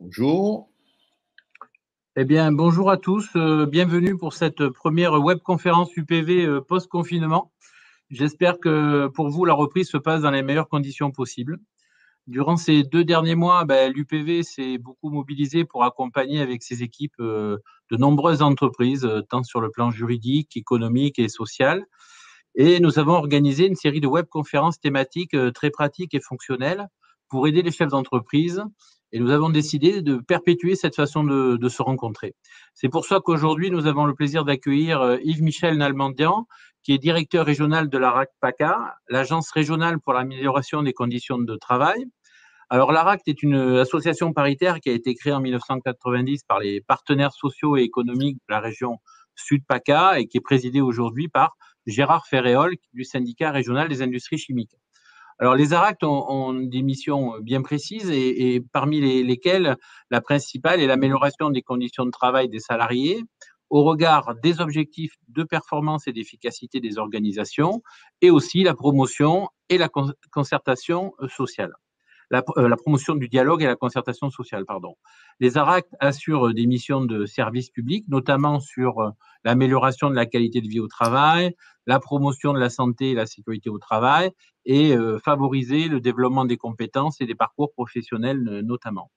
Bonjour. Eh bien, bonjour à tous. Bienvenue pour cette première webconférence UPV post-confinement. J'espère que pour vous, la reprise se passe dans les meilleures conditions possibles. Durant ces 2 derniers mois, l'UPV s'est beaucoup mobilisé pour accompagner avec ses équipes de nombreuses entreprises, tant sur le plan juridique, économique et social. Et nous avons organisé une série de webconférences thématiques très pratiques et fonctionnelles pour aider les chefs d'entreprise. Et nous avons décidé de perpétuer cette façon de se rencontrer. C'est pour ça qu'aujourd'hui, nous avons le plaisir d'accueillir Yves-Michel Nalbandian, qui est directeur régional de la RAC-PACA, l'Agence régionale pour l'amélioration des conditions de travail. Alors, l'ARACT est une association paritaire qui a été créée en 1990 par les partenaires sociaux et économiques de la région Sud-PACA et qui est présidée aujourd'hui par Gérard Ferréol du syndicat régional des industries chimiques. Alors, les ARACT ont des missions bien précises et parmi lesquelles la principale est l'amélioration des conditions de travail des salariés au regard des objectifs de performance et d'efficacité des organisations et aussi la promotion et la concertation sociale. La promotion du dialogue et la concertation sociale, pardon. Les ARACT assurent des missions de service public, notamment sur l'amélioration de la qualité de vie au travail, la promotion de la santé et la sécurité au travail et favoriser le développement des compétences et des parcours professionnels notamment.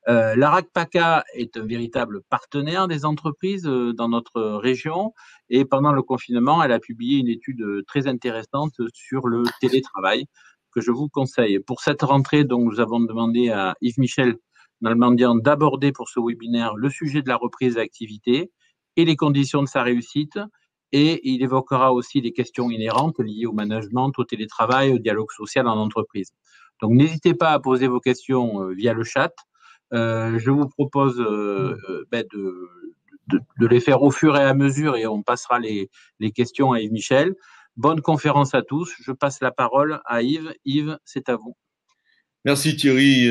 L'ARAC-PACA est un véritable partenaire des entreprises dans notre région et pendant le confinement, elle a publié une étude très intéressante sur le télétravail que je vous conseille. Pour cette rentrée, donc, nous avons demandé à Yves-Michel Nalbandian d'aborder pour ce webinaire le sujet de la reprise d'activité et les conditions de sa réussite. Et il évoquera aussi les questions inhérentes liées au management, au télétravail, au dialogue social en entreprise. Donc, n'hésitez pas à poser vos questions via le chat. Je vous propose de les faire au fur et à mesure et on passera les questions à Yves-Michel. Bonne conférence à tous. Je passe la parole à Yves. Yves, c'est à vous. Merci Thierry.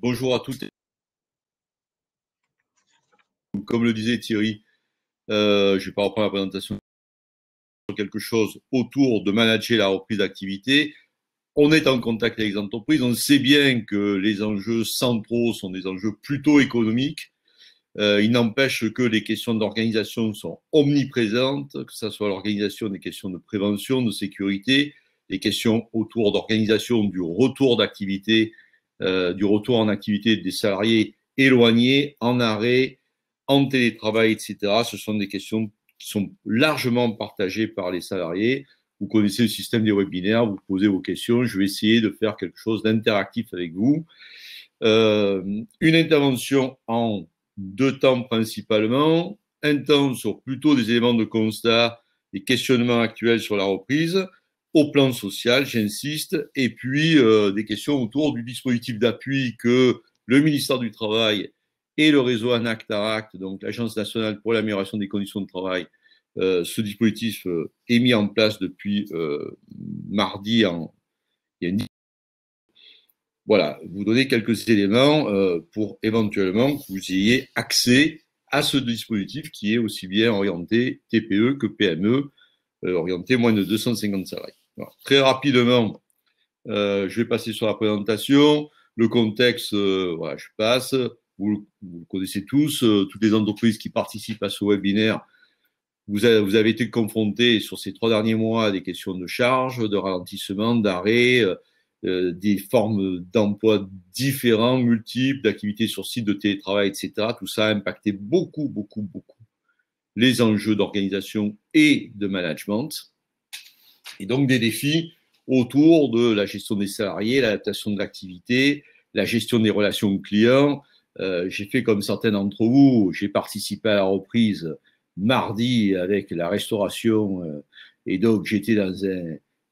Bonjour à toutes. Comme le disait Thierry, je ne vais pas reprendre la présentation sur quelque chose autour de manager la reprise d'activité. On est en contact avec les entreprises. On sait bien que les enjeux centraux sont des enjeux plutôt économiques. Il n'empêche que les questions d'organisation sont omniprésentes, que ce soit l'organisation des questions de prévention, de sécurité, les questions autour d'organisation du retour d'activité, du retour en activité des salariés éloignés, en arrêt, en télétravail, etc. Ce sont des questions qui sont largement partagées par les salariés. Vous connaissez le système des webinaires, vous posez vos questions. Je vais essayer de faire quelque chose d'interactif avec vous. Une intervention en 2 temps principalement. Un temps sur plutôt des éléments de constat, des questionnements actuels sur la reprise, au plan social, j'insiste, et puis des questions autour du dispositif d'appui que le ministère du Travail et le réseau ANACT-ARACT, donc l'Agence nationale pour l'amélioration des conditions de travail, ce dispositif est mis en place depuis mardi. Il y a une... Voilà, vous donner quelques éléments pour éventuellement que vous ayez accès à ce dispositif qui est aussi bien orienté TPE que PME, orienté moins de 250 salariés. Alors, très rapidement, je vais passer sur la présentation. Le contexte, voilà, je passe. Vous le connaissez tous. Toutes les entreprises qui participent à ce webinaire, vous avez été confrontés sur ces 3 derniers mois à des questions de charge, de ralentissement, d'arrêt, des formes d'emploi différents, multiples, d'activités sur site, de télétravail, etc. Tout ça a impacté beaucoup les enjeux d'organisation et de management. Et donc des défis autour de la gestion des salariés, l'adaptation de l'activité, la gestion des relations clients. J'ai fait comme certains d'entre vous, j'ai participé à la reprise mardi avec la restauration et donc j'étais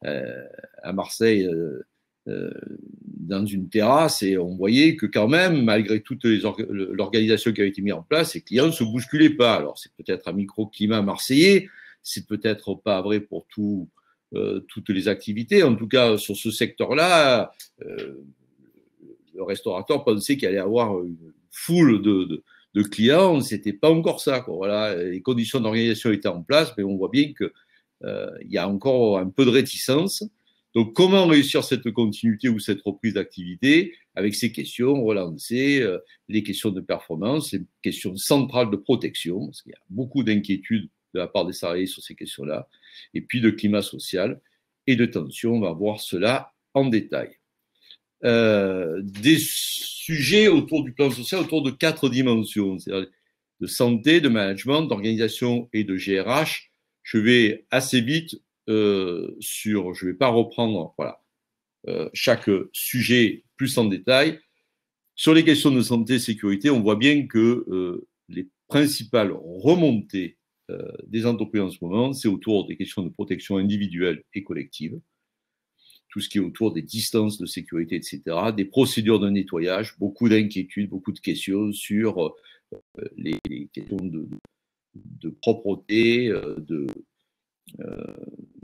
à Marseille dans une terrasse et on voyait que quand même, malgré toute l'organisation qui avait été mise en place, les clients ne se bousculaient pas. Alors c'est peut-être un microclimat marseillais, c'est peut-être pas vrai pour toutes les activités. En tout cas, sur ce secteur-là, le restaurateur pensait qu'il allait avoir une foule de clients. C'était pas encore ça, quoi. Voilà, les conditions d'organisation étaient en place, mais on voit bien que il y a encore un peu de réticence. Donc, comment réussir cette continuité ou cette reprise d'activité avec ces questions relancées, les questions de performance, les questions centrales de protection, parce qu'il y a beaucoup d'inquiétudes de la part des salariés sur ces questions-là, et puis de climat social et de tension. On va voir cela en détail. Des sujets autour du plan social, autour de 4 dimensions, c'est-à-dire de santé, de management, d'organisation et de GRH. Je vais assez vite je ne vais pas reprendre chaque sujet plus en détail. Sur les questions de santé et sécurité, on voit bien que les principales remontées des entreprises en ce moment, c'est autour des questions de protection individuelle et collective, tout ce qui est autour des distances de sécurité, etc., des procédures de nettoyage, beaucoup d'inquiétudes, beaucoup de questions sur les questions de propreté,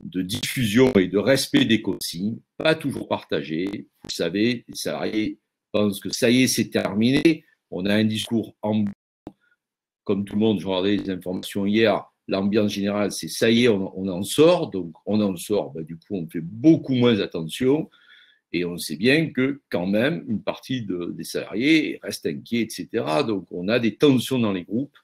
de diffusion et de respect des consignes, pas toujours partagées. Vous savez, les salariés pensent que ça y est, c'est terminé. On a un discours ambiant, comme tout le monde, je regardais les informations hier, l'ambiance générale, c'est ça y est, on en sort. Donc, on en sort, du coup, on fait beaucoup moins attention. Et on sait bien que, quand même, une partie des salariés reste inquiets, etc. Donc, on a des tensions dans les groupes.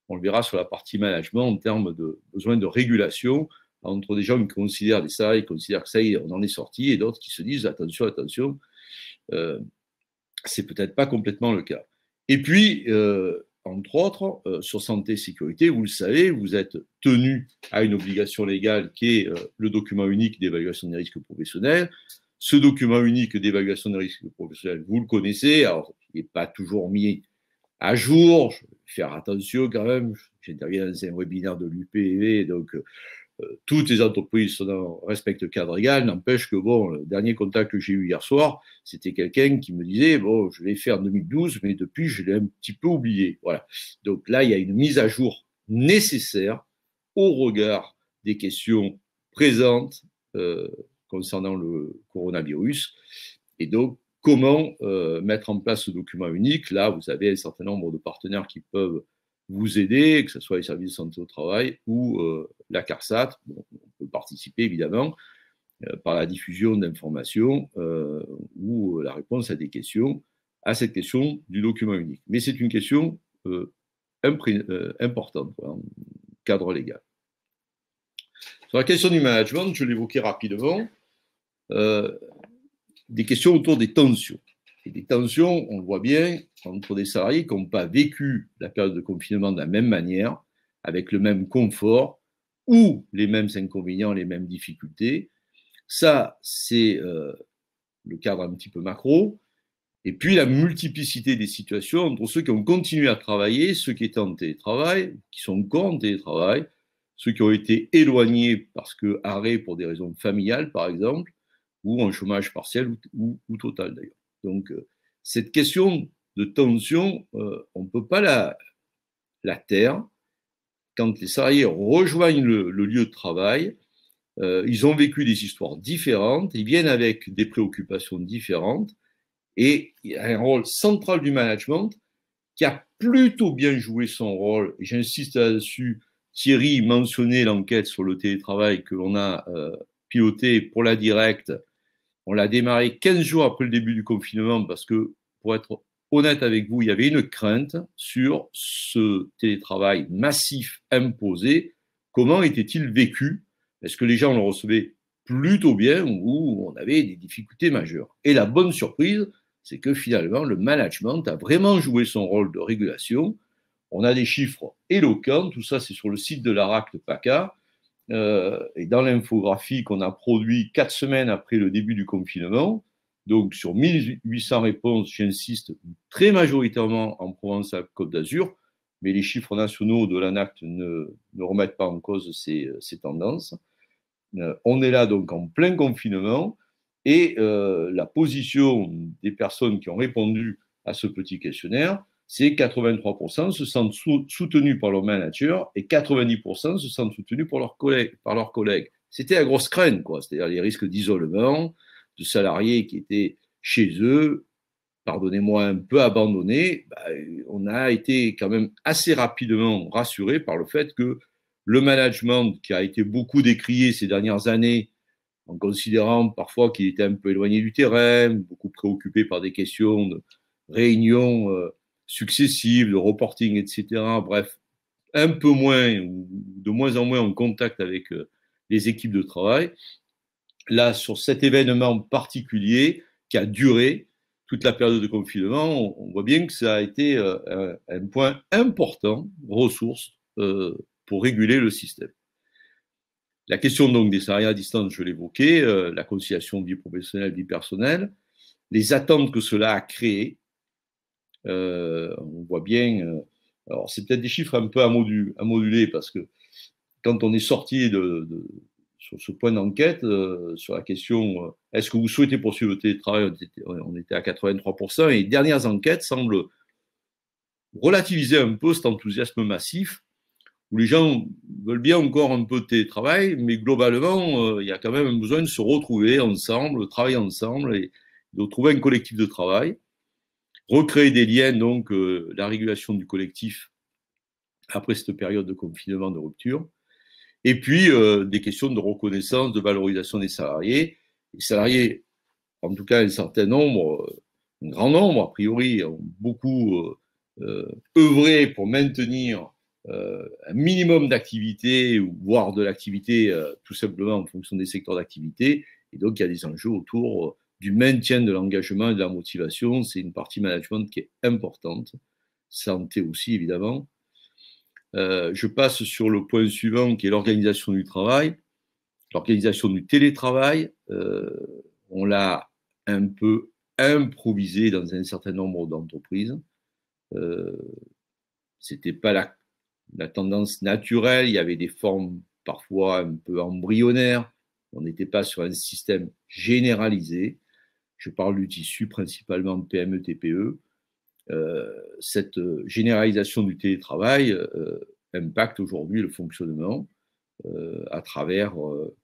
On le verra sur la partie management en termes de besoin de régulation entre des gens qui considèrent, des salariés qui considèrent que ça y est, on en est sorti, et d'autres qui se disent attention, attention, c'est peut-être pas complètement le cas. Et puis, entre autres, sur santé et sécurité, vous le savez, vous êtes tenu à une obligation légale qui est le document unique d'évaluation des risques professionnels. Ce document unique d'évaluation des risques professionnels, vous le connaissez, alors il n'est pas toujours mis à jour, je vais faire attention quand même, j'interviens dans un webinaire de l'UPV, donc toutes les entreprises respectent le cadre égal, n'empêche que le dernier contact que j'ai eu hier soir, c'était quelqu'un qui me disait, je l'ai fait en 2012, mais depuis, je l'ai un petit peu oublié. Voilà. Donc là, il y a une mise à jour nécessaire au regard des questions présentes concernant le coronavirus. Et donc, comment mettre en place ce document unique? Là, vous avez un certain nombre de partenaires qui peuvent vous aider, que ce soit les services de santé au travail ou la CARSAT. On peut participer évidemment par la diffusion d'informations ou la réponse à des questions, à cette question du document unique. Mais c'est une question importante en cadre légal. Sur la question du management, je l'évoquais rapidement, des questions autour des tensions. Et des tensions, on le voit bien, entre des salariés qui n'ont pas vécu la période de confinement de la même manière, avec le même confort, ou les mêmes inconvénients, les mêmes difficultés. Ça, c'est le cadre un petit peu macro. Et puis la multiplicité des situations entre ceux qui ont continué à travailler, ceux qui étaient en télétravail, qui sont encore en télétravail, ceux qui ont été éloignés parce que arrêt pour des raisons familiales, par exemple, ou en chômage partiel ou total d'ailleurs. Donc, cette question de tension, on ne peut pas la taire. Quand les salariés rejoignent le lieu de travail, ils ont vécu des histoires différentes, ils viennent avec des préoccupations différentes, et il y a un rôle central du management qui a plutôt bien joué son rôle, et j'insiste là-dessus. Thierry mentionnait l'enquête sur le télétravail que l'on a pilotée pour la directe. On l'a démarré 15 jours après le début du confinement parce que, pour être honnête avec vous, il y avait une crainte sur ce télétravail massif imposé. Comment était-il vécu? Est-ce que les gens le recevaient plutôt bien ou on avait des difficultés majeures? Et la bonne surprise, c'est que finalement, le management a vraiment joué son rôle de régulation. On a des chiffres éloquents, tout ça c'est sur le site de l'ARAC de PACA. Et dans l'infographie qu'on a produit 4 semaines après le début du confinement, donc sur 1800 réponses, j'insiste, très majoritairement en Provence-Alpes-Côte d'Azur, mais les chiffres nationaux de l'ANACT ne remettent pas en cause ces tendances. On est là donc en plein confinement, et la position des personnes qui ont répondu à ce petit questionnaire, c'est 83% se sentent soutenus par leur manager et 90% se sentent soutenus par leurs collègues. C'était la grosse crainte, quoi. C'est-à-dire les risques d'isolement, de salariés qui étaient chez eux, pardonnez-moi, un peu abandonnés. On a été quand même assez rapidement rassurés par le fait que le management, qui a été beaucoup décrié ces dernières années, en considérant parfois qu'il était un peu éloigné du terrain, beaucoup préoccupé par des questions de réunions successives, de reporting, etc. Bref, un peu moins ou de moins en moins en contact avec les équipes de travail. Là, sur cet événement particulier qui a duré toute la période de confinement, on voit bien que ça a été un point important, ressource, pour réguler le système. La question donc des salariés à distance, je l'évoquais, la conciliation vie professionnelle, vie personnelle, les attentes que cela a créées. On voit bien, alors c'est peut-être des chiffres un peu à moduler parce que quand on est sorti sur ce point d'enquête, sur la question est-ce que vous souhaitez poursuivre le télétravail, on était à 83%, et les dernières enquêtes semblent relativiser un peu cet enthousiasme massif, où les gens veulent bien encore un peu de télétravail, mais globalement, il y a quand même besoin de se retrouver ensemble, de travailler ensemble et de trouver un collectif de travail, recréer des liens, donc la régulation du collectif après cette période de confinement, de rupture. Et puis, des questions de reconnaissance, de valorisation des salariés. Les salariés, en tout cas un certain nombre, un grand nombre a priori, ont beaucoup œuvré pour maintenir un minimum d'activité, voire de l'activité tout simplement en fonction des secteurs d'activité. Et donc, il y a des enjeux autour du maintien de l'engagement et de la motivation. C'est une partie management qui est importante. Santé aussi, évidemment. Je passe sur le point suivant qui est l'organisation du travail. L'organisation du télétravail, on l'a un peu improvisé dans un certain nombre d'entreprises. C'était pas la tendance naturelle, il y avait des formes parfois un peu embryonnaires, on n'était pas sur un système généralisé. Je parle du tissu principalement PME, TPE. Cette généralisation du télétravail impacte aujourd'hui le fonctionnement à travers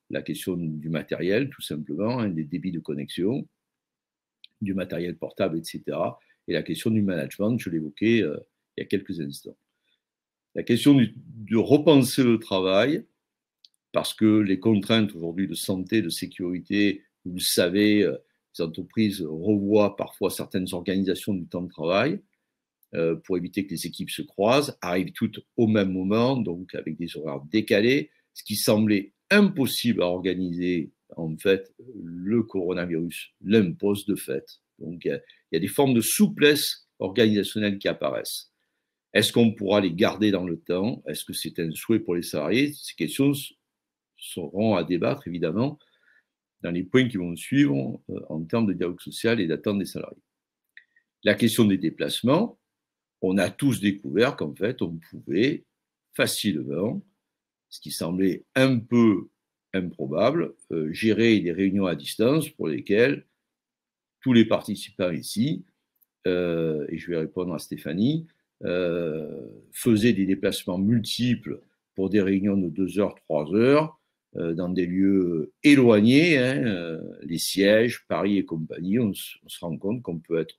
la question du matériel, tout simplement, hein, des débits de connexion, du matériel portable, etc. Et la question du management, je l'évoquais il y a quelques instants. La question de repenser le travail, parce que les contraintes aujourd'hui de santé, de sécurité, vous le savez, les entreprises revoient parfois certaines organisations du temps de travail pour éviter que les équipes se croisent, arrivent toutes au même moment, donc avec des horaires décalés, ce qui semblait impossible à organiser. En fait, le coronavirus l'impose de fait. Donc, il y a des formes de souplesse organisationnelle qui apparaissent. Est-ce qu'on pourra les garder dans le temps? Est-ce que c'est un souhait pour les salariés? Ces questions seront à débattre, évidemment, dans les points qui vont suivre en termes de dialogue social et d'attente des salariés. La question des déplacements, on a tous découvert qu'en fait, on pouvait facilement, ce qui semblait un peu improbable, gérer des réunions à distance pour lesquelles tous les participants ici, et je vais répondre à Stéphanie, faisaient des déplacements multiples pour des réunions de 2 heures, 3 heures, dans des lieux éloignés, hein, les sièges, Paris et compagnie. On se rend compte qu'on peut être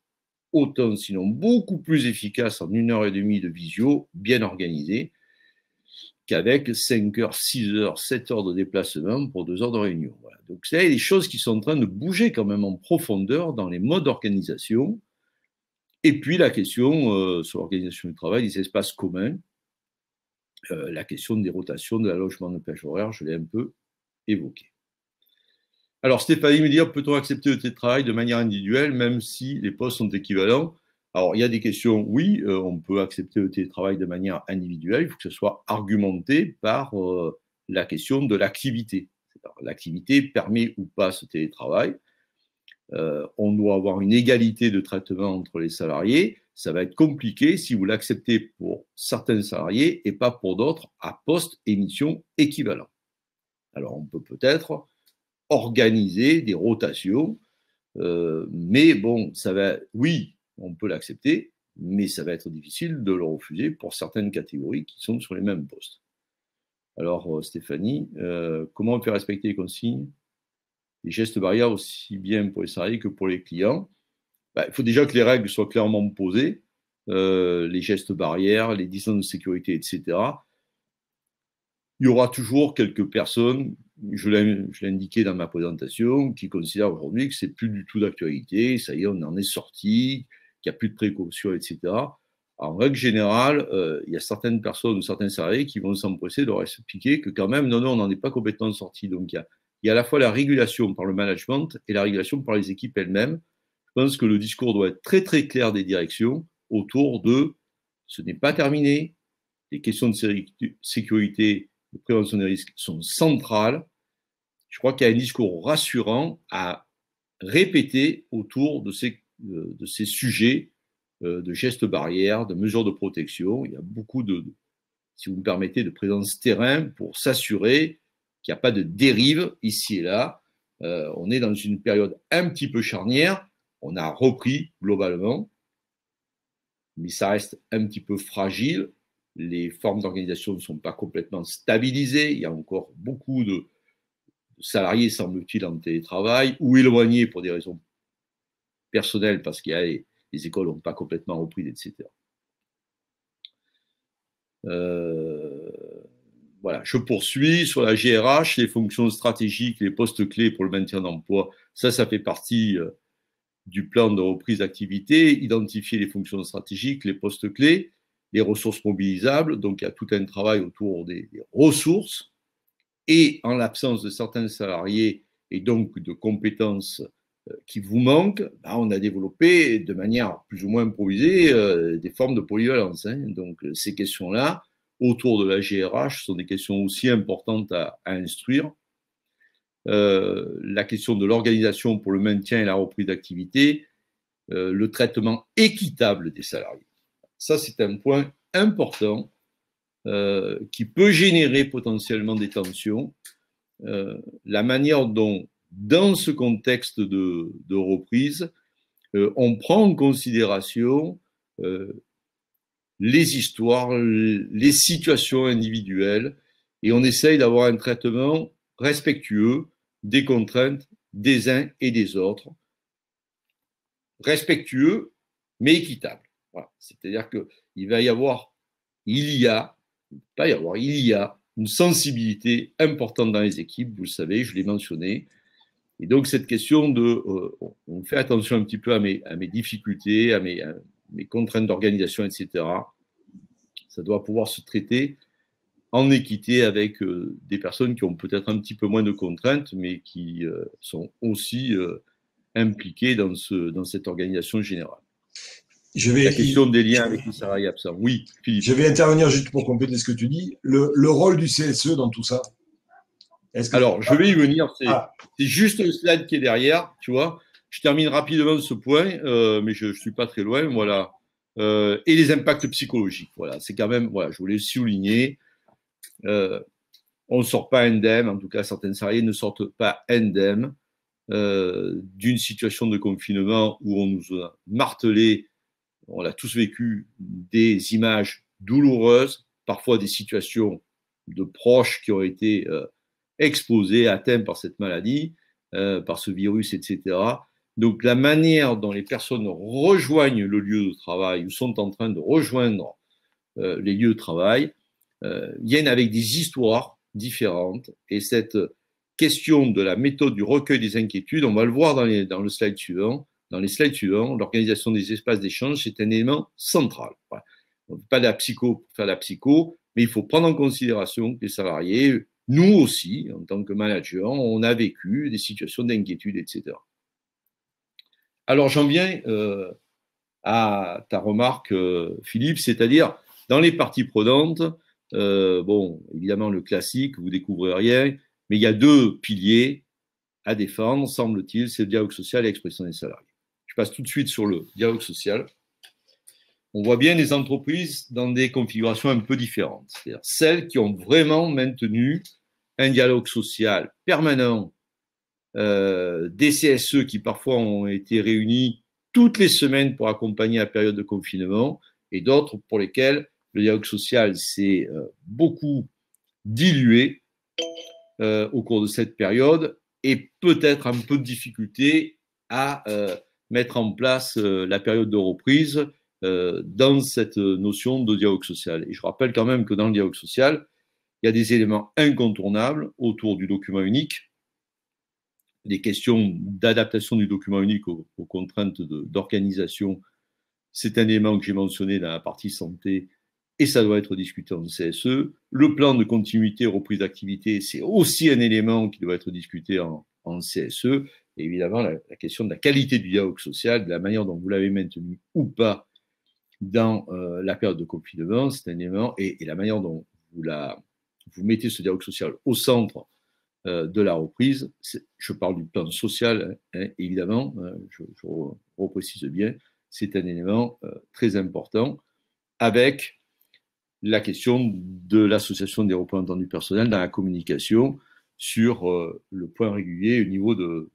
autant, sinon beaucoup plus efficace en 1h30 de visio, bien organisé, qu'avec 5 heures, 6 heures, 7 heures de déplacement pour 2 heures de réunion. Voilà. Donc, c'est des choses qui sont en train de bouger quand même en profondeur dans les modes d'organisation. Et puis, la question sur l'organisation du travail, des espaces communs, la question des rotations, de l'allongement de plage horaire, je l'ai un peu évoqué. Alors, Stéphanie me dit, peut-on accepter le télétravail de manière individuelle, même si les postes sont équivalents? Alors, il y a des questions, oui, on peut accepter le télétravail de manière individuelle, il faut que ce soit argumenté par la question de l'activité. L'activité permet ou pas ce télétravail. On doit avoir une égalité de traitement entre les salariés. Ça va être compliqué si vous l'acceptez pour certains salariés et pas pour d'autres à poste et mission équivalents. Alors, on peut peut-être organiser des rotations, mais bon, ça va, oui, on peut l'accepter, mais ça va être difficile de le refuser pour certaines catégories qui sont sur les mêmes postes. Alors, Stéphanie, comment on fait respecter les consignes, les gestes barrières aussi bien pour les salariés que pour les clients? Il faut déjà que les règles soient clairement posées, les gestes barrières, les distances de sécurité, etc. Il y aura toujours quelques personnes je l'ai indiqué dans ma présentation, qui considèrent aujourd'hui que c'est plus du tout d'actualité, ça y est, on en est sorti, qu'il n'y a plus de précautions, etc. En règle générale, il y a certaines personnes ou certains salariés qui vont s'empresser de leur expliquer que quand même, non, non, on n'en est pas complètement sorti. Donc, il y a à la fois la régulation par le management et la régulation par les équipes elles-mêmes. Je pense que le discours doit être très, très clair des directions autour de ce n'est pas terminé, les questions de sécurité, de prévention des risques sont centrales. Je crois qu'il y a un discours rassurant à répéter autour de ces sujets de gestes barrières, de mesures de protection. Il y a beaucoup si vous me permettez, de présence terrain pour s'assurer qu'il n'y a pas de dérive ici et là. On est dans une période un petit peu charnière. On a repris globalement, mais ça reste un petit peu fragile. Les formes d'organisation ne sont pas complètement stabilisées. Il y a encore beaucoup de salariés, semble-t-il, en télétravail ou éloignés pour des raisons personnelles parce qu'il y a les écoles n'ont pas complètement repris, etc. Voilà, je poursuis sur la GRH, les fonctions stratégiques, les postes clés pour le maintien d'emploi. Ça fait partie du plan de reprise d'activité, identifier les fonctions stratégiques, les postes clés, les ressources mobilisables. Donc, il y a tout un travail autour des ressources. Et en l'absence de certains salariés et donc de compétences qui vous manquent, on a développé de manière plus ou moins improvisée des formes de polyvalence. Donc, ces questions-là, autour de la GRH, sont des questions aussi importantes à instruire. La question de l'organisation pour le maintien et la reprise d'activité, le traitement équitable des salariés. Ça, c'est un point important qui peut générer potentiellement des tensions. La manière dont, dans ce contexte de reprise, on prend en considération les histoires, les situations individuelles, et on essaye d'avoir un traitement respectueux des contraintes des uns et des autres, respectueux mais équitable. Voilà. C'est-à-dire qu'il va y avoir, il y a une sensibilité importante dans les équipes, vous le savez, je l'ai mentionné. Et donc cette question on fait attention un petit peu à mes difficultés, à mes contraintes d'organisation, etc. Ça doit pouvoir se traiter en équité avec des personnes qui ont peut-être un petit peu moins de contraintes, mais qui sont aussi impliquées dans cette organisation générale. La question des liens avec les salariés absents. Oui, Philippe. Je vais intervenir juste pour compléter ce que tu dis. Le rôle du CSE dans tout ça. Alors, je vais y venir. C'est juste le slide qui est derrière, tu vois. Je termine rapidement ce point, mais je ne suis pas très loin. Voilà. Et les impacts psychologiques. Voilà, c'est quand même, voilà, je voulais le souligner. On ne sort pas indemne, en tout cas, certains salariés ne sortent pas indemnes d'une situation de confinement où on nous a martelé, on l'a tous vécu, des images douloureuses, parfois des situations de proches qui ont été exposés, atteints par cette maladie, par ce virus, etc. Donc la manière dont les personnes rejoignent le lieu de travail ou sont en train de rejoindre les lieux de travail viennent avec des histoires différentes. Et cette question de la méthode du recueil des inquiétudes, on va le voir dans le slide suivant. Dans les slides suivants, l'organisation des espaces d'échange, c'est un élément central. Voilà. On ne fait pas de la psycho pour faire de la psycho, mais il faut prendre en considération que les salariés, nous aussi, en tant que manager, on a vécu des situations d'inquiétude, etc. Alors, j'en viens à ta remarque, Philippe, c'est-à-dire, dans les parties prenantes, bon, évidemment, le classique, vous ne découvrez rien, mais il y a deux piliers à défendre, semble-t-il, c'est le dialogue social et l'expression des salariés. Je passe tout de suite sur le dialogue social. On voit bien les entreprises dans des configurations un peu différentes, c'est-à-dire celles qui ont vraiment maintenu un dialogue social permanent, des CSE qui parfois ont été réunis toutes les semaines pour accompagner la période de confinement, et d'autres pour lesquelles le dialogue social s'est beaucoup dilué au cours de cette période, et peut-être un peu de difficulté à mettre en place la période de reprise dans cette notion de dialogue social. Et je rappelle quand même que dans le dialogue social, il y a des éléments incontournables autour du document unique, des questions d'adaptation du document unique aux contraintes d'organisation. C'est un élément que j'ai mentionné dans la partie santé et ça doit être discuté en CSE. Le plan de continuité et reprise d'activité, c'est aussi un élément qui doit être discuté en CSE. Et évidemment, la question de la qualité du dialogue social, de la manière dont vous l'avez maintenu ou pas dans la période de confinement, c'est un élément, et la manière dont vous mettez ce dialogue social au centre de la reprise. Je parle du plan social, hein, évidemment, je reprécise bien, c'est un élément très important, avec la question de l'association des représentants du personnel dans la communication sur le point régulier au niveau de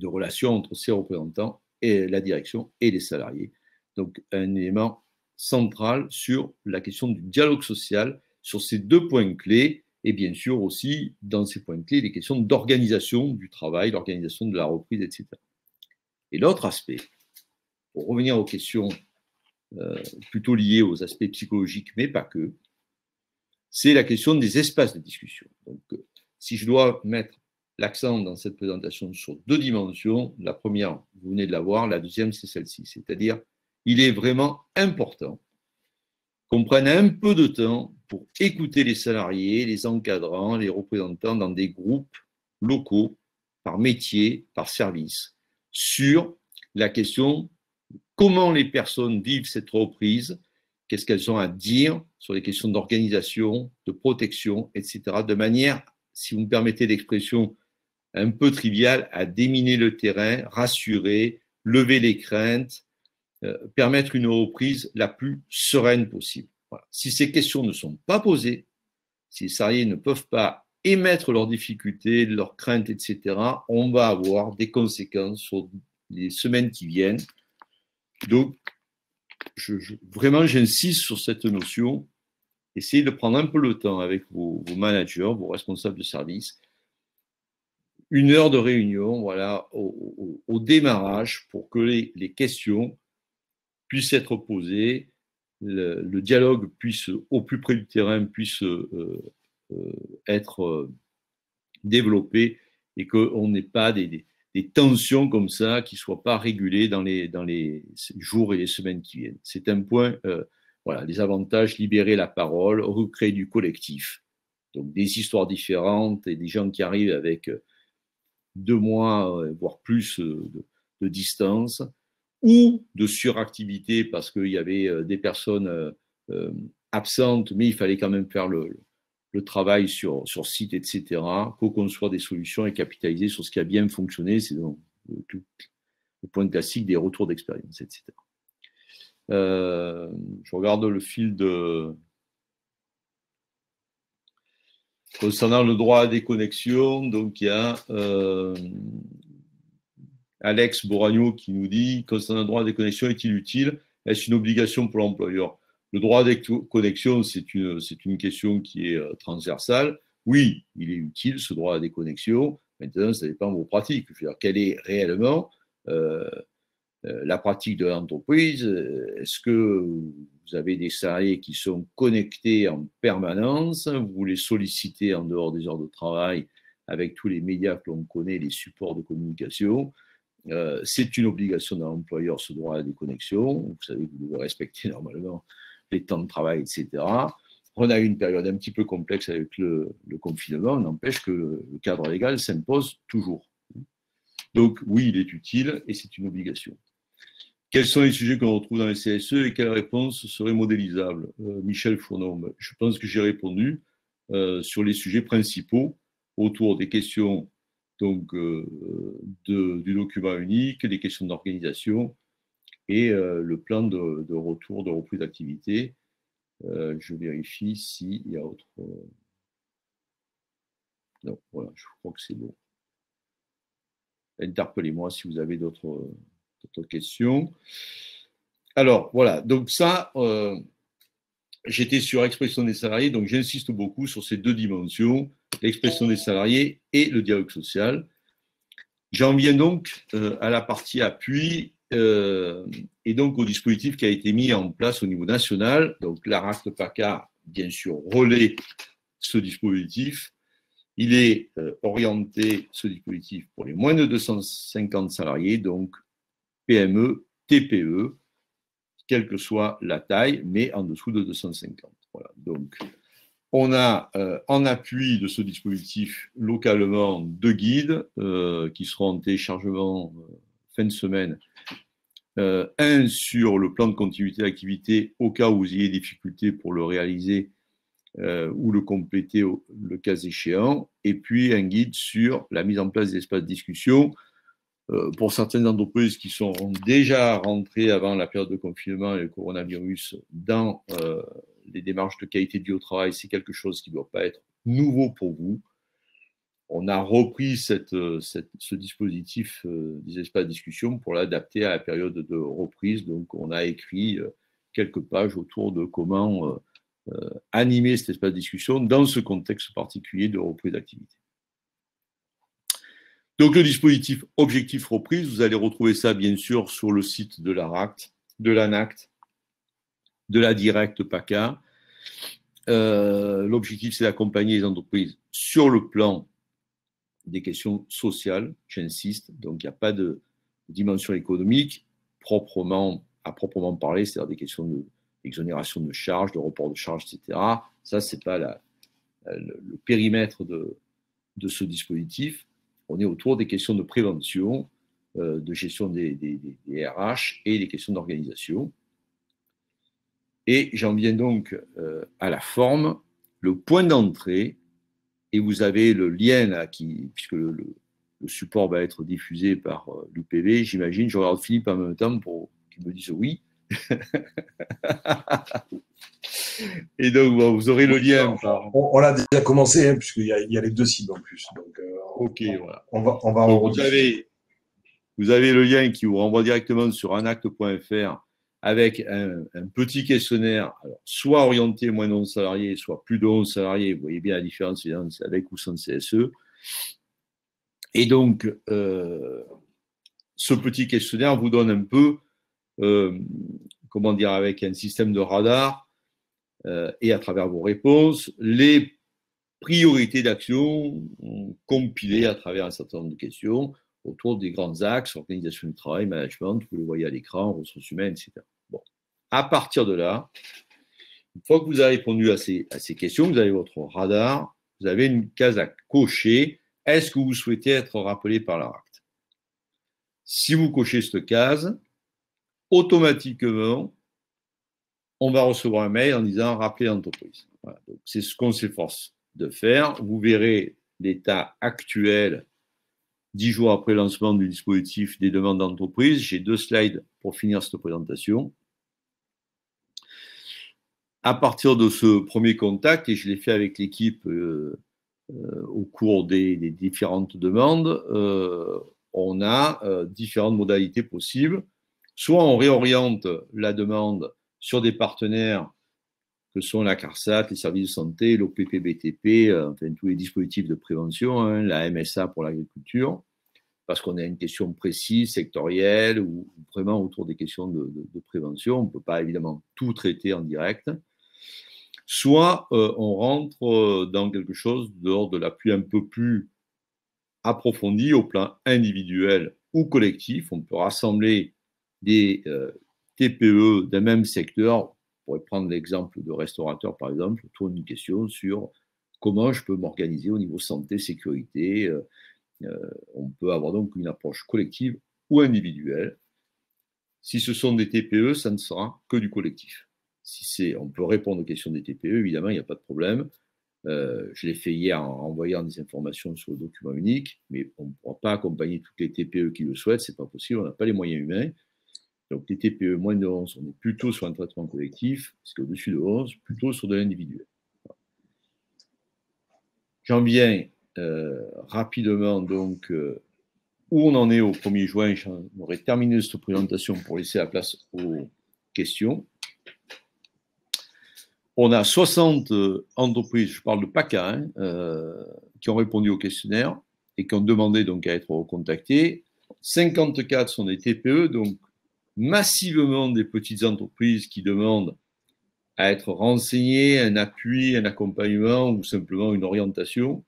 relation entre ces représentants et la direction et les salariés. Donc, un élément central sur la question du dialogue social, sur ces deux points clés, et bien sûr aussi, dans ces points clés, les questions d'organisation du travail, l'organisation de la reprise, etc. Et l'autre aspect, pour revenir aux questions plutôt liées aux aspects psychologiques, mais pas que, c'est la question des espaces de discussion. Donc, si je dois mettre l'accent dans cette présentation sur deux dimensions, la première, vous venez de la voir, la deuxième, c'est celle-ci. C'est-à-dire, il est vraiment important qu'on prenne un peu de temps pour écouter les salariés, les encadrants, les représentants dans des groupes locaux, par métier, par service, sur la question comment les personnes vivent cette reprise, qu'est-ce qu'elles ont à dire sur les questions d'organisation, de protection, etc., de manière, si vous me permettez l'expression un peu triviale, à déminer le terrain, rassurer, lever les craintes, permettre une reprise la plus sereine possible. Voilà. Si ces questions ne sont pas posées, si les salariés ne peuvent pas émettre leurs difficultés, leurs craintes, etc., on va avoir des conséquences sur les semaines qui viennent. Donc, vraiment, j'insiste sur cette notion. Essayez de prendre un peu le temps avec vos managers, vos responsables de service. 1 heure de réunion, voilà, au démarrage, pour que les questions puissent être posées, le dialogue puisse, au plus près du terrain, puisse être développé et qu'on n'ait pas des tensions comme ça qui ne soient pas régulées dans les jours et les semaines qui viennent. C'est un point, voilà, les avantages, libérer la parole, recréer du collectif. Donc des histoires différentes et des gens qui arrivent avec 2 mois, voire plus de distance, ou de suractivité parce qu'il y avait des personnes absentes, mais il fallait quand même faire le travail sur site, etc., co-construire des solutions et capitaliser sur ce qui a bien fonctionné. C'est donc le point classique des retours d'expérience, etc. Je regarde le fil de... Concernant le droit à déconnexion, donc il y a Alex Boragno qui nous dit, concernant le droit à déconnexion, est-il utile? Est-ce une obligation pour l'employeur? Le droit à déconnexion, c'est une question qui est transversale. Oui, il est utile, ce droit à déconnexion. Maintenant, ça dépend de vos pratiques. Je veux dire, quelle est réellement la pratique de l'entreprise? Est-ce que vous avez des salariés qui sont connectés en permanence? Vous les sollicitez en dehors des heures de travail avec tous les médias que l'on connaît, les supports de communication? C'est une obligation de l'employeur, ce droit à la déconnexion. Vous savez que vous devez respecter normalement les temps de travail, etc. On a eu une période un petit peu complexe avec le confinement, n'empêche que le cadre légal s'impose toujours. Donc oui, il est utile et c'est une obligation. Quels sont les sujets qu'on retrouve dans les CSE et quelles réponses seraient modélisables? Michel Fourneau, je pense que j'ai répondu sur les sujets principaux autour des questions donc, du document unique, les questions d'organisation et le plan de retour, de reprise d'activité. Je vérifie s'il y a autre... Non, voilà, je crois que c'est bon. Interpellez-moi si vous avez d'autres questions. Alors, voilà, donc ça, j'étais sur expression des salariés, donc j'insiste beaucoup sur ces deux dimensions, l'expression des salariés et le dialogue social. J'en viens donc à la partie appui et donc au dispositif qui a été mis en place au niveau national. Donc l'ARACT-PACA, bien sûr, relaie ce dispositif, il est orienté, ce dispositif, pour les moins de 250 salariés, donc PME, TPE, quelle que soit la taille, mais en dessous de 250. Voilà. Donc, on a en appui de ce dispositif localement 2 guides qui seront en téléchargement fin de semaine. Un sur le plan de continuité d'activité au cas où vous ayez des difficultés pour le réaliser ou le compléter le cas échéant, et puis un guide sur la mise en place d'espaces de discussion pour certaines entreprises qui sont déjà rentrées avant la période de confinement et le coronavirus dans les démarches de qualité de vie au travail. C'est quelque chose qui ne doit pas être nouveau pour vous. On a repris ce dispositif des espaces de discussion pour l'adapter à la période de reprise. Donc, on a écrit quelques pages autour de comment animer cet espace de discussion dans ce contexte particulier de reprise d'activité. Donc, le dispositif Objectif Reprise, vous allez retrouver ça, bien sûr, sur le site de l'ARACT, de l'ANACT, de la Direct PACA. L'objectif, c'est d'accompagner les entreprises sur le plan des questions sociales, j'insiste. Donc, il n'y a pas de dimension économique à proprement parler, c'est-à-dire des questions d'exonération de charges, de report de charges, etc. Ça, ce n'est pas le périmètre de ce dispositif. On est autour des questions de prévention, de gestion des RH et des questions d'organisation. Et j'en viens donc à la forme, le point d'entrée, et vous avez le lien là, puisque le support va être diffusé par l'UPV, j'imagine. Je regarde Philippe en même temps pour qu'il me dise oui. Et donc, bon, vous aurez le lien. On l'a déjà commencé, hein, puisqu'il y a les 2 cibles en plus. Donc, ok, voilà. On va donc, vous avez le lien qui vous renvoie directement sur anacte.fr avec un petit questionnaire, alors, soit orienté moins de 11 salariés, soit plus de 11 salariés. Vous voyez bien la différence avec ou sans CSE. Et donc, ce petit questionnaire vous donne un peu, comment dire, avec un système de radar et à travers vos réponses, les priorités d'action compilées à travers un certain nombre de questions autour des grands axes, organisation du travail, management, vous le voyez à l'écran, ressources humaines, etc. Bon. À partir de là, une fois que vous avez répondu à ces questions, vous avez votre radar, vous avez une case à cocher. Est-ce que vous souhaitez être rappelé par l'ARACT? Si vous cochez cette case, automatiquement, on va recevoir un mail en disant « Rappelez l'entreprise ». Voilà. C'est ce qu'on s'efforce de faire. Vous verrez l'état actuel 10 jours après le lancement du dispositif des demandes d'entreprise. J'ai 2 slides pour finir cette présentation. À partir de ce premier contact, et je l'ai fait avec l'équipe au cours des différentes demandes, on a différentes modalités possibles. Soit on réoriente la demande sur des partenaires que sont la CARSAT, les services de santé, l'OPP-BTP, enfin tous les dispositifs de prévention, hein, la MSA pour l'agriculture, parce qu'on a une question précise, sectorielle, ou vraiment autour des questions de prévention. On ne peut pas évidemment tout traiter en direct. Soit on rentre dans quelque chose de l'ordre de l'appui un peu plus approfondi au plan individuel ou collectif. On peut rassembler des TPE d'un même secteur. On pourrait prendre l'exemple de restaurateurs, par exemple, autour d'une question sur comment je peux m'organiser au niveau santé, sécurité. On peut avoir donc une approche collective ou individuelle. Si ce sont des TPE, ça ne sera que du collectif. On peut répondre aux questions des TPE, évidemment, il n'y a pas de problème. Je l'ai fait hier en envoyant des informations sur le document unique, mais on ne pourra pas accompagner toutes les TPE qui le souhaitent, ce n'est pas possible, on n'a pas les moyens humains. Donc les TPE moins de 11, on est plutôt sur un traitement collectif, parce qu'au-dessus de 11, plutôt sur de l'individuel. J'en viens rapidement donc où on en est au 1er juin. J'aurais terminé cette présentation pour laisser la place aux questions. On a 60 entreprises, je parle de PACA, qui ont répondu au questionnaire et qui ont demandé donc à être recontactées. 54 sont des TPE, donc massivement des petites entreprises qui demandent à être renseigné, un appui, un accompagnement ou simplement une orientation.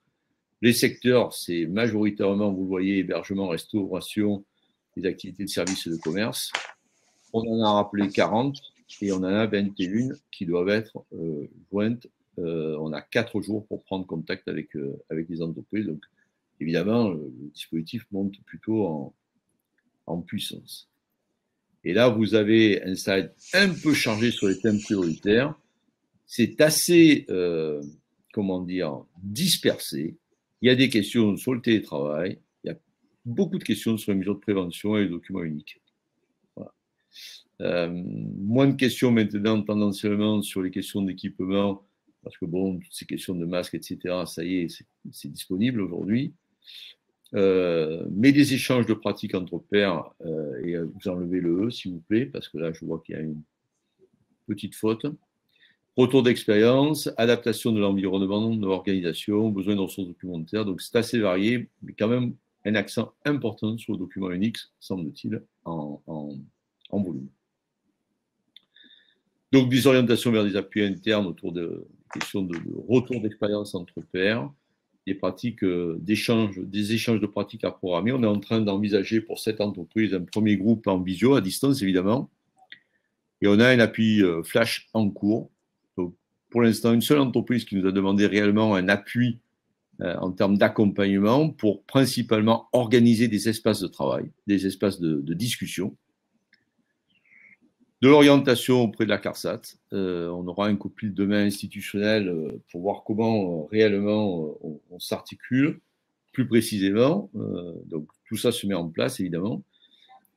Les secteurs, c'est majoritairement, vous le voyez, hébergement, restauration, les activités de services et de commerce. On en a rappelé 40 et on en a 21 qui doivent être jointes. On a 4 jours pour prendre contact avec les entreprises. Donc, évidemment, le dispositif monte plutôt en puissance. Et là, vous avez un slide un peu chargé sur les thèmes prioritaires. C'est assez, comment dire, dispersé. Il y a des questions sur le télétravail. Il y a beaucoup de questions sur les mesures de prévention et les documents uniques. Voilà. Moins de questions maintenant tendanciellement sur les questions d'équipement, parce que bon, toutes ces questions de masques, etc., ça y est, c'est disponible aujourd'hui. Mais des échanges de pratiques entre pairs, et vous enlevez le E, s'il vous plaît, parce que là, je vois qu'il y a une petite faute. Retour d'expérience, adaptation de l'environnement, de l'organisation, besoin de ressources documentaires. Donc, c'est assez varié, mais quand même un accent important sur le document unique, semble-t-il, en volume. Donc, des orientations vers des appuis internes autour de questions de retour d'expérience entre pairs, des pratiques des échanges de pratiques à programmer. On est en train d'envisager pour cette entreprise un premier groupe en visio, à distance évidemment. Et on a un appui flash en cours. Donc, pour l'instant, une seule entreprise qui nous a demandé réellement un appui en termes d'accompagnement pour principalement organiser des espaces de travail, des espaces de discussion. De l'orientation auprès de la CARSAT. On aura un copil demain institutionnel pour voir comment réellement on s'articule plus précisément. Donc tout ça se met en place évidemment.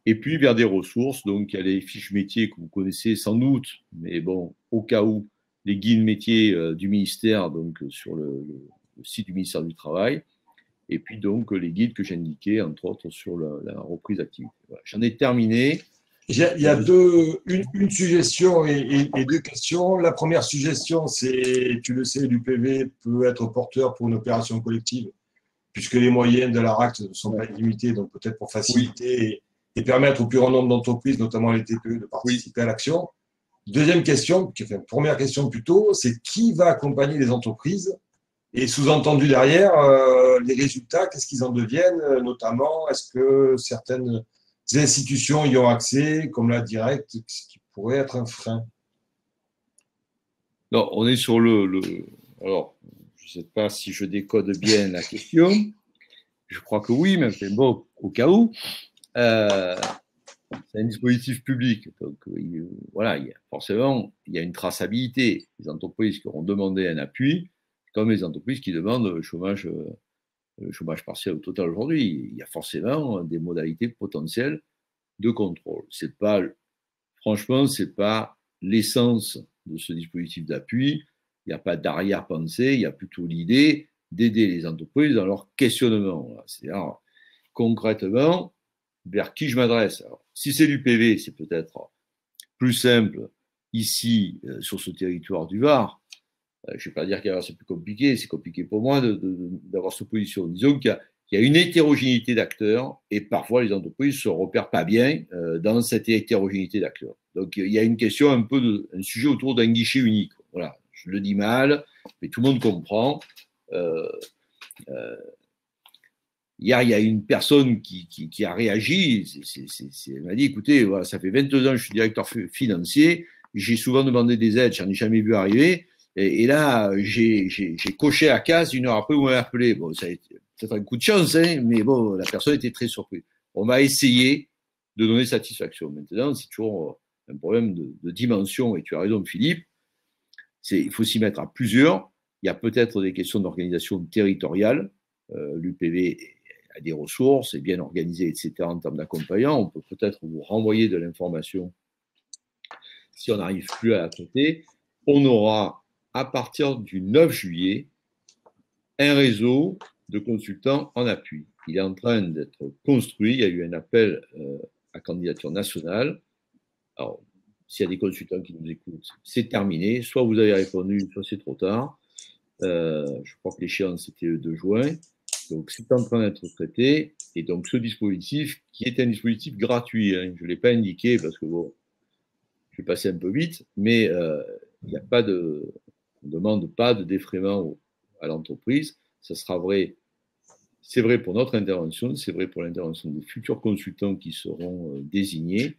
Et puis vers des ressources, donc il y a les fiches métiers que vous connaissez sans doute, mais bon, au cas où, les guides métiers du ministère, donc sur le site du ministère du Travail, et puis donc les guides que j'ai indiqués, entre autres, sur la reprise d'activité. Voilà. J'en ai terminé. Il y a une suggestion et deux questions. La première suggestion, c'est, tu le sais, l'UPV peut être porteur pour une opération collective, puisque les moyens de la RACT ne sont pas limités, donc peut-être pour faciliter et permettre au plus grand nombre d'entreprises, notamment les TPE, de participer à l'action. Deuxième question, première question plutôt, c'est qui va accompagner les entreprises et sous-entendu derrière, les résultats, qu'est-ce qu'ils en deviennent, notamment, est-ce que certaines institutions y ont accès, comme la Direct, ce qui pourrait être un frein? Non, on est sur alors, je ne sais pas si je décode bien la question. Je crois que oui, mais bon, au cas où. C'est un dispositif public. Donc, voilà, forcément, il y a une traçabilité. Les entreprises qui auront demandé un appui, comme les entreprises qui demandent le chômage partiel au total aujourd'hui. Il y a forcément des modalités potentielles de contrôle. Franchement, ce n'est pas l'essence de ce dispositif d'appui. Il n'y a pas d'arrière-pensée, il y a plutôt l'idée d'aider les entreprises dans leur questionnement. C'est-à-dire, concrètement, vers qui je m'adresse. Si c'est l'UPV, c'est peut-être plus simple ici, sur ce territoire du Var. Je ne vais pas dire qu'ailleurs c'est plus compliqué, c'est compliqué pour moi d'avoir cette position. Disons qu'il y a une hétérogénéité d'acteurs et parfois les entreprises ne se repèrent pas bien dans cette hétérogénéité d'acteurs. Donc il y a une question un sujet autour d'un guichet unique. Voilà, je le dis mal, mais tout le monde comprend. Hier, il y a une personne qui a réagi. Elle m'a dit, écoutez, voilà, ça fait 22 ans que je suis directeur financier. J'ai souvent demandé des aides, je n'en ai jamais vu arriver. Et là, j'ai coché la case, une heure après, vous m'avez appelé. Bon, ça a été peut-être un coup de chance, hein, mais bon, la personne était très surprise. On va essayer de donner satisfaction. Maintenant, c'est toujours un problème de dimension. Et tu as raison, Philippe. Il faut s'y mettre à plusieurs. Il y a peut-être des questions d'organisation territoriale. L'UPV a des ressources, est bien organisé, etc. en termes d'accompagnement. On peut peut-être vous renvoyer de l'information si on n'arrive plus à la traiter. On aura, à partir du 9 juillet, un réseau de consultants en appui. Il est en train d'être construit. Il y a eu un appel à candidature nationale. Alors, s'il y a des consultants qui nous écoutent, c'est terminé. Soit vous avez répondu, soit c'est trop tard. Je crois que l'échéance c'était le 2 juin. Donc, c'est en train d'être traité. Et donc, ce dispositif, qui est un dispositif gratuit, hein, je ne l'ai pas indiqué parce que bon, je vais passer un peu vite, mais il n'y a pas de, on ne demande pas de défraiement à l'entreprise. Ça sera vrai, c'est vrai pour notre intervention, c'est vrai pour l'intervention des futurs consultants qui seront désignés.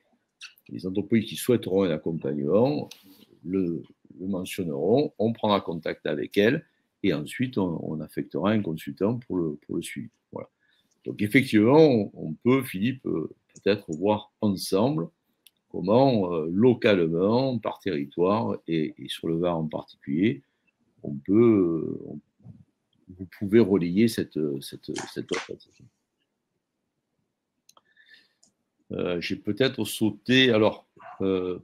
Les entreprises qui souhaiteront un accompagnement le mentionneront, on prendra contact avec elles et ensuite on affectera un consultant pour le suivi. Voilà. Donc effectivement, on peut, Philippe, peut-être voir ensemble comment localement, par territoire et sur le Var en particulier, on peut, vous pouvez relayer cette offre. J'ai peut-être sauté. Alors,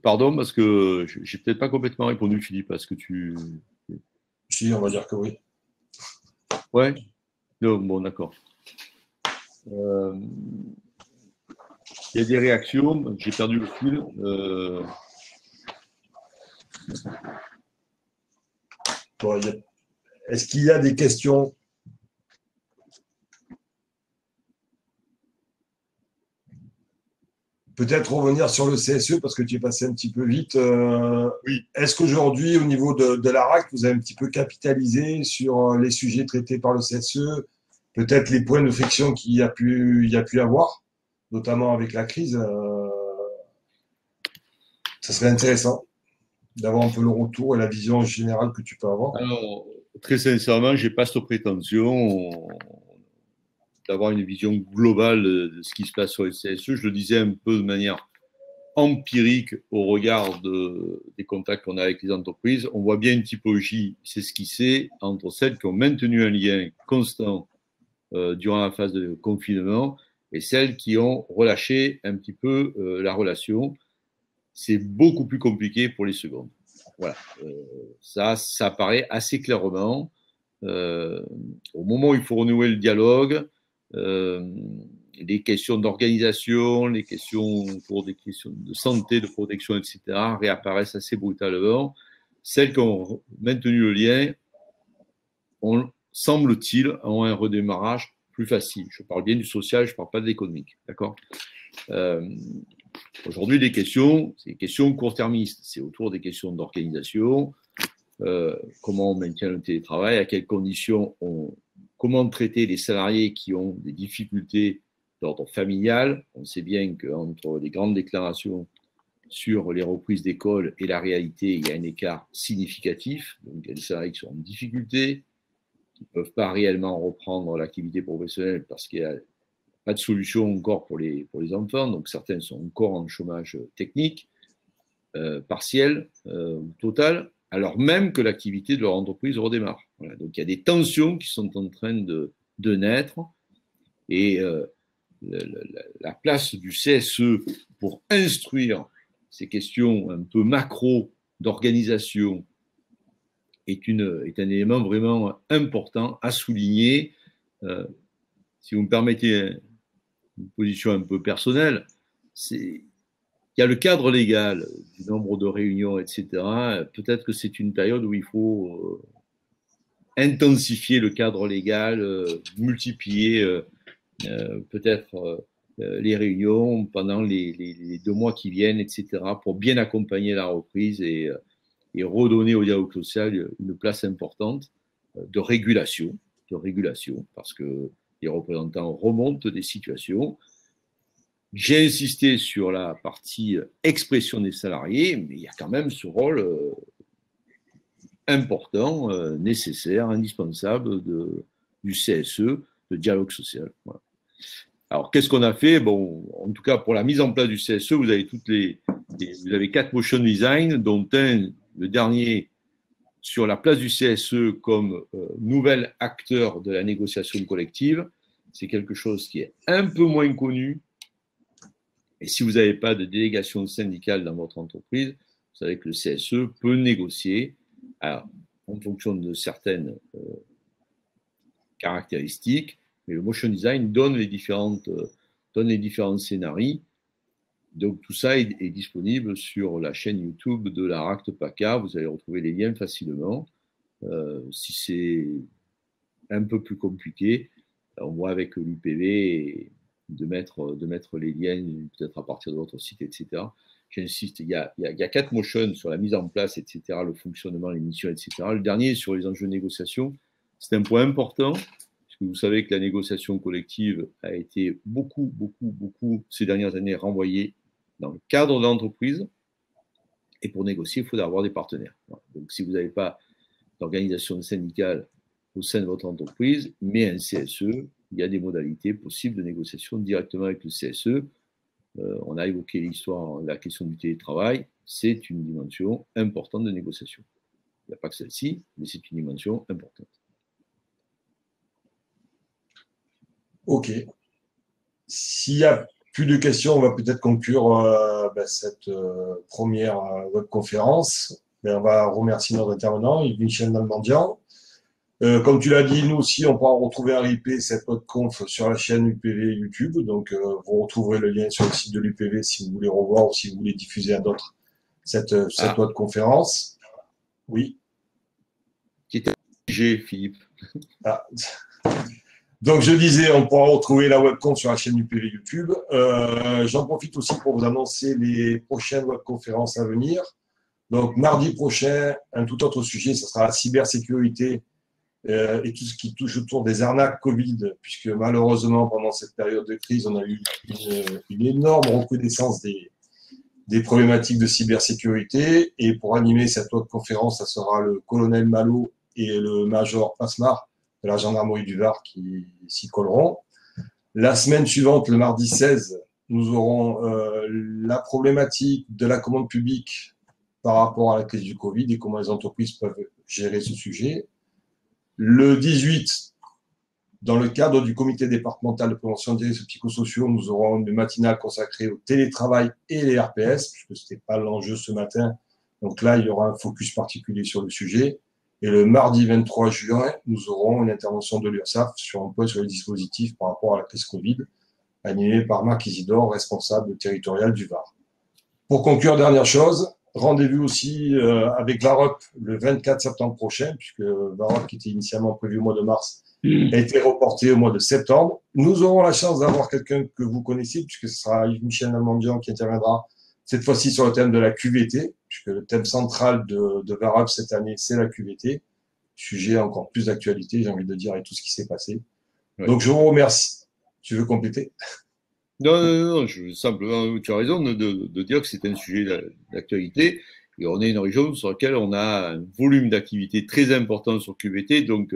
pardon, parce que j'ai peut-être pas complètement répondu, Philippe, à ce que tu. Si, on va dire que oui. Ouais. Non, bon, d'accord. Il y a des réactions. J'ai perdu le fil. Bon, est-ce qu'il y a des questions? Peut-être revenir sur le CSE parce que tu es passé un petit peu vite. Oui. Est-ce qu'aujourd'hui, au niveau de la RAC, vous avez un petit peu capitalisé sur les sujets traités par le CSE, peut-être les points de friction qu'il y a pu avoir, notamment avec la crise ça serait intéressant d'avoir un peu le retour et la vision générale que tu peux avoir. Alors, très sincèrement, je n'ai pas cette prétention d'avoir une vision globale de ce qui se passe sur le CSE. Je le disais un peu de manière empirique au regard des contacts qu'on a avec les entreprises. On voit bien une typologie s'esquisser entre celles qui ont maintenu un lien constant durant la phase de confinement et celles qui ont relâché un petit peu la relation. C'est beaucoup plus compliqué pour les secondes. Voilà. Ça apparaît assez clairement. Au moment où il faut renouer le dialogue, les questions d'organisation, les questions pour des questions de santé, de protection, etc., réapparaissent assez brutalement. Celles qui ont maintenu le lien semble-t-il, ont un redémarrage plus facile. Je parle bien du social, je ne parle pas de l'économique. D'accord. Aujourd'hui, les questions, c'est des questions court-termistes. C'est autour des questions d'organisation, comment on maintient le télétravail, à quelles conditions comment traiter les salariés qui ont des difficultés d'ordre familial. On sait bien qu'entre les grandes déclarations sur les reprises d'école et la réalité, il y a un écart significatif. Donc, il y a des salariés qui sont en difficulté, qui ne peuvent pas réellement reprendre l'activité professionnelle parce qu'il n'y a pas de solution encore pour les enfants. Donc, certains sont encore en chômage technique, partiel ou total, alors même que l'activité de leur entreprise redémarre. Voilà. Donc, il y a des tensions qui sont en train de naître et la place du CSE pour instruire ces questions un peu macro d'organisation est un élément vraiment important à souligner. Si vous me permettez une position un peu personnelle, il y a le cadre légal du nombre de réunions, etc. Peut-être que c'est une période où il faut intensifier le cadre légal, multiplier peut-être les réunions pendant les 2 mois qui viennent, etc., pour bien accompagner la reprise et redonner au dialogue social une place importante de régulation, parce que les représentants remontent des situations. J'ai insisté sur la partie expression des salariés, mais il y a quand même ce rôle important, nécessaire, indispensable du CSE, de dialogue social. Voilà. Alors, qu'est-ce qu'on a fait? Bon, en tout cas, pour la mise en place du CSE, vous avez vous avez 4 motion design, dont un, le dernier, sur la place du CSE comme nouvel acteur de la négociation collective. C'est quelque chose qui est un peu moins connu. Et si vous n'avez pas de délégation syndicale dans votre entreprise, vous savez que le CSE peut négocier en fonction de certaines caractéristiques, mais le motion design donne les différents scénarios. Donc tout ça est disponible sur la chaîne YouTube de la RACT PACA. Vous allez retrouver les liens facilement. Si c'est un peu plus compliqué, on voit avec l'UPV de mettre les liens peut-être à partir de votre site, etc. j'insiste, il y a 4 motions sur la mise en place, etc., le fonctionnement, les missions, etc. Le dernier, sur les enjeux de négociation, c'est un point important, puisque vous savez que la négociation collective a été beaucoup, ces dernières années, renvoyée dans le cadre de l'entreprise. Et pour négocier, il faut avoir des partenaires. Donc, si vous n'avez pas d'organisation syndicale au sein de votre entreprise, mais un CSE, il y a des modalités possibles de négociation directement avec le CSE. On a évoqué la question du télétravail, c'est une dimension importante de négociation. Il n'y a pas que celle-ci, mais c'est une dimension importante. Ok. S'il n'y a plus de questions, on va peut-être conclure cette première webconférence. On va remercier notre intervenant, Yves-Michel Nalbandian. Comme tu l'as dit, nous aussi, on pourra retrouver en replay cette webconf sur la chaîne UPV YouTube. Donc, vous retrouverez le lien sur le site de l'UPV si vous voulez revoir ou si vous voulez diffuser à d'autres cette webconférence. Oui. Qui était obligé, Philippe. Ah. Donc, je disais, on pourra retrouver la webconf sur la chaîne UPV YouTube. J'en profite aussi pour vous annoncer les prochaines webconférences à venir. Donc, mardi prochain, un tout autre sujet, ce sera la cybersécurité et tout ce qui touche autour des arnaques Covid, puisque malheureusement, pendant cette période de crise, on a eu une énorme recrudescence des problématiques de cybersécurité. Et pour animer cette webconférence, ça sera le colonel Malo et le major Pasmar de la gendarmerie du Var qui s'y colleront. La semaine suivante, le mardi 16, nous aurons la problématique de la commande publique par rapport à la crise du Covid et comment les entreprises peuvent gérer ce sujet. Le 18, dans le cadre du comité départemental de prévention des risques psychosociaux, nous aurons une matinale consacrée au télétravail et les RPS, puisque ce n'était pas l'enjeu ce matin. Donc là, il y aura un focus particulier sur le sujet. Et le mardi 23 juin, nous aurons une intervention de l'URSSAF sur un point sur les dispositifs par rapport à la crise Covid, animée par Marc Isidore, responsable territorial du Var. Pour conclure, dernière chose, rendez-vous aussi avec VARUP le 24 septembre prochain, puisque VARUP, qui était initialement prévu au mois de mars, a été reporté au mois de septembre. Nous aurons la chance d'avoir quelqu'un que vous connaissez, puisque ce sera Yves-Michel Nalbandian qui interviendra cette fois-ci sur le thème de la QVT, puisque le thème central de VARUP cette année, c'est la QVT. Sujet encore plus d'actualité, j'ai envie de dire, avec tout ce qui s'est passé. Ouais. Donc, je vous remercie. Tu veux compléter ? Non, simplement, tu as raison de dire que c'est un sujet d'actualité. Et on est une région sur laquelle on a un volume d'activité très important sur QVT, donc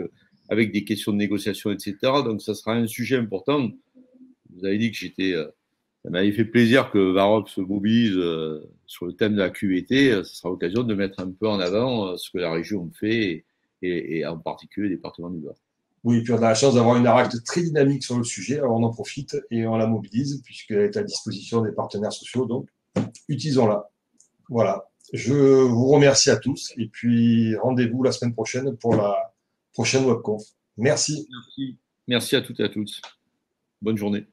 avec des questions de négociation, etc. Donc, ça sera un sujet important. Vous avez dit que ça m'avait fait plaisir que VARUP se mobilise sur le thème de la QVT. Ça sera l'occasion de mettre un peu en avant ce que la région fait et en particulier le département du Var. Oui, puis on a la chance d'avoir une ARACT très dynamique sur le sujet, alors on en profite et on la mobilise puisqu'elle est à disposition des partenaires sociaux, donc utilisons-la. Voilà, je vous remercie à tous et puis rendez-vous la semaine prochaine pour la prochaine webconf. Merci. Merci à toutes et à tous. Bonne journée.